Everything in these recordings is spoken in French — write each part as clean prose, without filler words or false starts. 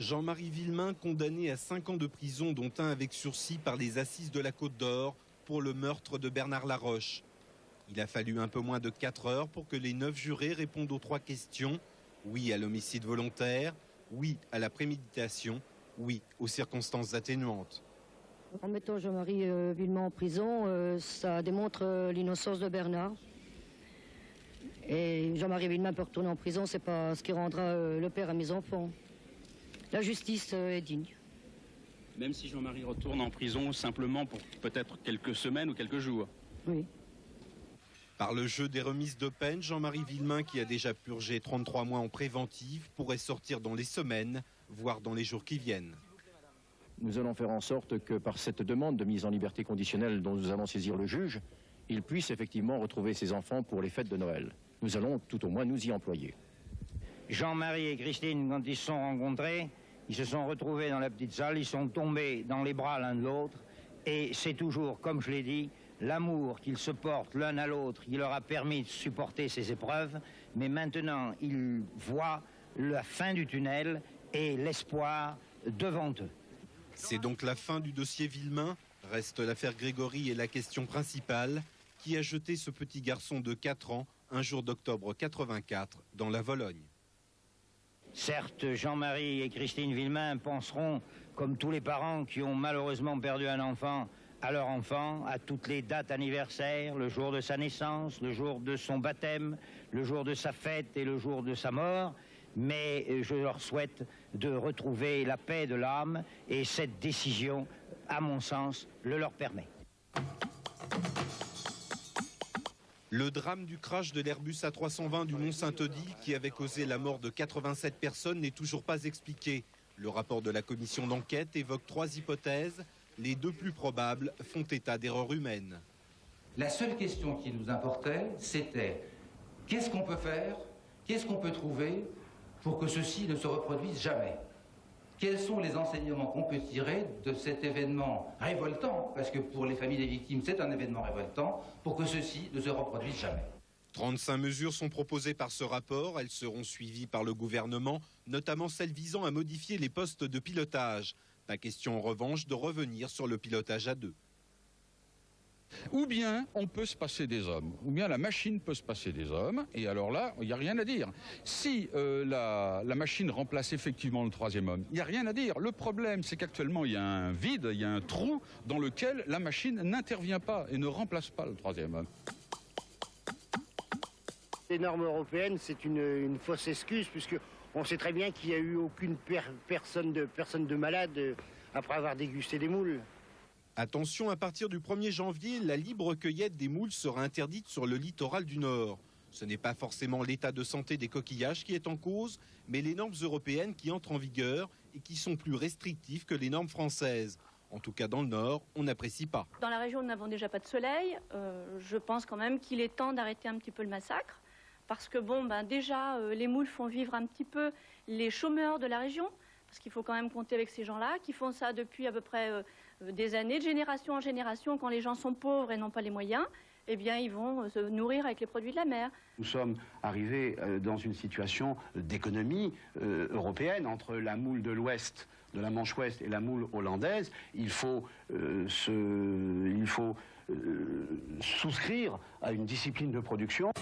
Jean-Marie Villemain, condamné à 5 ans de prison, dont un avec sursis par les assises de la Côte d'Or pour le meurtre de Bernard Laroche. Il a fallu un peu moins de 4 heures pour que les 9 jurés répondent aux 3 questions. Oui à l'homicide volontaire, oui à la préméditation, oui aux circonstances atténuantes. En mettant Jean-Marie Villemain en prison, ça démontre l'innocence de Bernard. Et Jean-Marie Villemain peut retourner en prison, c'est pas ce qui rendra le père à mes enfants. La justice est digne. Même si Jean-Marie retourne en prison simplement pour peut-être quelques semaines ou quelques jours. Oui. Par le jeu des remises de peine, Jean-Marie Villemain, qui a déjà purgé 33 mois en préventive, pourrait sortir dans les semaines, voire dans les jours qui viennent. Nous allons faire en sorte que par cette demande de mise en liberté conditionnelle dont nous allons saisir le juge, il puisse effectivement retrouver ses enfants pour les fêtes de Noël. Nous allons tout au moins nous y employer. Jean-Marie et Christine, quand ils se sont rencontrés, ils se sont retrouvés dans la petite salle, ils sont tombés dans les bras l'un de l'autre. Et c'est toujours, comme je l'ai dit, l'amour qu'ils se portent l'un à l'autre qui leur a permis de supporter ces épreuves. Mais maintenant, ils voient la fin du tunnel et l'espoir devant eux. C'est donc la fin du dossier Villemain. Reste l'affaire Grégory et la question principale. Qui a jeté ce petit garçon de 4 ans un jour d'octobre 84 dans la Vologne? Certes, Jean-Marie et Christine Villemain penseront, comme tous les parents qui ont malheureusement perdu un enfant, à leur enfant, à toutes les dates anniversaires, le jour de sa naissance, le jour de son baptême, le jour de sa fête et le jour de sa mort. Mais je leur souhaite de retrouver la paix de l'âme et cette décision, à mon sens, le leur permet. Le drame du crash de l'Airbus A320 du Mont-Saint-Odile qui avait causé la mort de 87 personnes n'est toujours pas expliqué. Le rapport de la commission d'enquête évoque 3 hypothèses. Les 2 plus probables font état d'erreurs humaines. La seule question qui nous importait, c'était qu'est-ce qu'on peut faire, qu'est-ce qu'on peut trouver pour que ceci ne se reproduise jamais? Quels sont les enseignements qu'on peut tirer de cet événement révoltant, parce que pour les familles des victimes, c'est un événement révoltant, pour que ceci ne se reproduise jamais? 35 mesures sont proposées par ce rapport. Elles seront suivies par le gouvernement, notamment celles visant à modifier les postes de pilotage. Pas question en revanche de revenir sur le pilotage à 2. Ou bien on peut se passer des hommes, ou bien la machine peut se passer des hommes, et alors là, il n'y a rien à dire. Si la machine remplace effectivement le 3e homme, il n'y a rien à dire. Le problème, c'est qu'actuellement, il y a un vide, il y a un trou dans lequel la machine n'intervient pas et ne remplace pas le 3e homme. Les normes européennes, c'est une fausse excuse, puisqu'on sait très bien qu'il n'y a eu aucune personne de malade après avoir dégusté des moules. Attention, à partir du 1er janvier, la libre cueillette des moules sera interdite sur le littoral du Nord. Ce n'est pas forcément l'état de santé des coquillages qui est en cause, mais les normes européennes qui entrent en vigueur et qui sont plus restrictives que les normes françaises. En tout cas, dans le Nord, on n'apprécie pas. Dans la région, nous n'avons déjà pas de soleil. Je pense quand même qu'il est temps d'arrêter un petit peu le massacre. Parce que déjà, les moules font vivre un petit peu les chômeurs de la région. Parce qu'il faut quand même compter avec ces gens-là, qui font ça depuis à peu près des années, de génération en génération. Quand les gens sont pauvres et n'ont pas les moyens, eh bien, ils vont se nourrir avec les produits de la mer. Nous sommes arrivés dans une situation d'économie européenne entre la moule de l'Ouest, de la Manche Ouest et la moule hollandaise. Il faut souscrire à une discipline de production.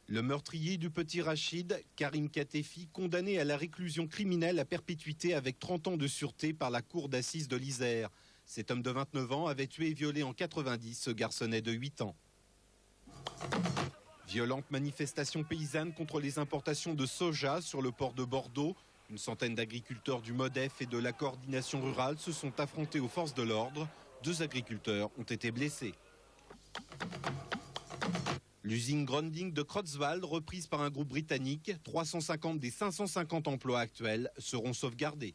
Le meurtrier du petit Rachid, Karim Katefi, condamné à la réclusion criminelle à perpétuité avec 30 ans de sûreté par la cour d'assises de l'Isère. Cet homme de 29 ans avait tué et violé en 90 ce garçonnet de 8 ans. Violente manifestation paysanne contre les importations de soja sur le port de Bordeaux. Une centaine d'agriculteurs du MODEF et de la coordination rurale se sont affrontés aux forces de l'ordre. 2 agriculteurs ont été blessés. L'usine Grunding de Creutzwald, reprise par un groupe britannique, 350 des 550 emplois actuels seront sauvegardés.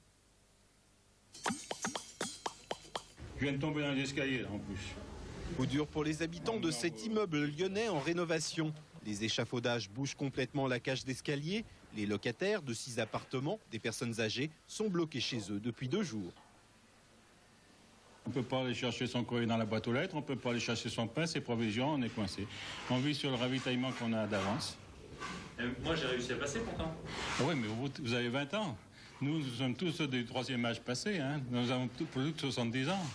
Je viens de tomber dans les escaliers, là, en plus. Coup dur pour les habitants de cet immeuble lyonnais en rénovation. Les échafaudages bougent complètement la cage d'escalier. Les locataires de 6 appartements, des personnes âgées, sont bloqués chez eux depuis 2 jours. On ne peut pas aller chercher son courrier dans la boîte aux lettres, on ne peut pas aller chercher son pain, ses provisions, on est coincé. On vit sur le ravitaillement qu'on a d'avance. Moi, j'ai réussi à passer pourtant. Oui, mais vous avez 20 ans. Nous sommes tous du 3e âge passé. Hein. Nous avons plus de 70 ans.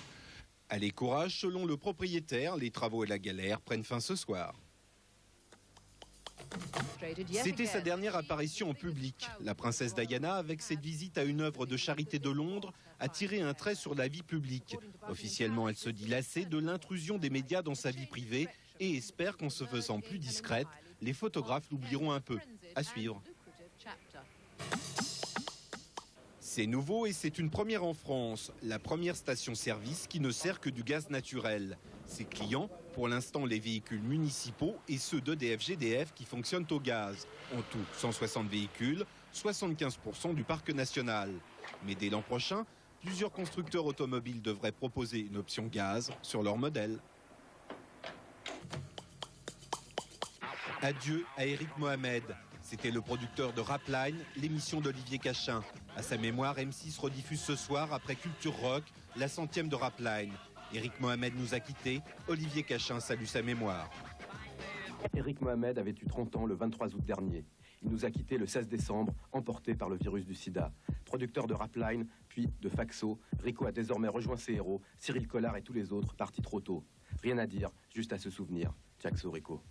Allez, courage, selon le propriétaire, les travaux et la galère prennent fin ce soir. C'était sa dernière apparition en public. La princesse Diana, avec cette visite à une œuvre de charité de Londres, a tiré un trait sur la vie publique. Officiellement, elle se dit lassée de l'intrusion des médias dans sa vie privée et espère qu'en se faisant plus discrète, les photographes l'oublieront un peu. À suivre. C'est nouveau et c'est une première en France. La première station-service qui ne sert que du gaz naturel. Ses clients, pour l'instant les véhicules municipaux et ceux d'EDF-GDF qui fonctionnent au gaz. En tout, 160 véhicules, 75% du parc national. Mais dès l'an prochain, plusieurs constructeurs automobiles devraient proposer une option gaz sur leur modèle. Adieu à Eric Mohamed. C'était le producteur de Rapline, l'émission d'Olivier Cachin. À sa mémoire, M6 rediffuse ce soir, après Culture Rock, la 100e de Rapline. Eric Mohamed nous a quittés, Olivier Cachin salue sa mémoire. Eric Mohamed avait eu 30 ans le 23 août dernier. Il nous a quittés le 16 décembre, emporté par le virus du sida. Producteur de Rapline, puis de Faxo, Rico a désormais rejoint ses héros, Cyril Collard et tous les autres partis trop tôt. Rien à dire, juste à se souvenir. Jaxo Rico.